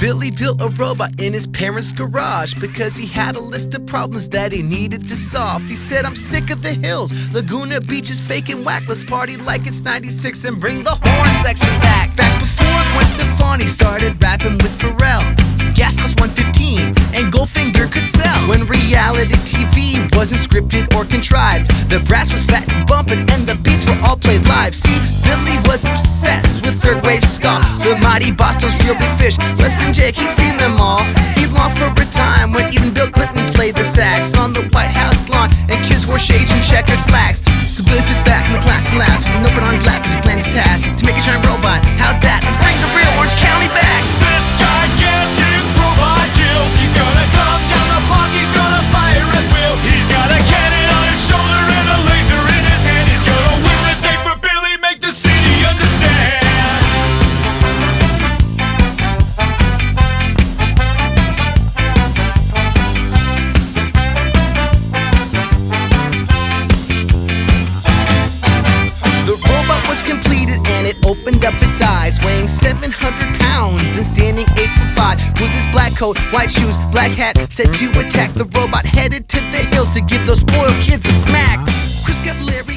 Billy built a robot in his parents' garage because he had a list of problems that he needed to solve. He said, I'm sick of the hills, Laguna Beach is fake and whack. Let's party like it's 96 and bring the horn section back. Back before Gwen Stefani started rapping with Pharrell, gas cost $1.15 and Goldfinger could sell. When reality TV wasn't scripted or contrived, the brass was fat and bumping and the beats were all played live. See, Billy was obsessed with third wave ska, the mighty Boston's Real Big Fish, Les and Jake, he'd seen them all. He longed for a time when even Bill Clinton played the sax on the White House lawn and kids wore shades and checker slacks. So Billy sits back in the class and laughs with a notebook on his lap as he plans his task to make a giant robot. How's that? And bring the real Orange County back. This gigantic robot kills. He's gonna come down the block, he's gonna fire at will. He's got a cannon on his shoulder and a laser in his hand. He's gonna win the day for Billy, make the city understand. The robot was completed and it opened up its eyes, weighing 700 pounds and standing 8 foot 5. With his black coat, white shoes, black hat, set to attack. The robot headed to the hills to give those spoiled kids a smack. Chris Cavalieri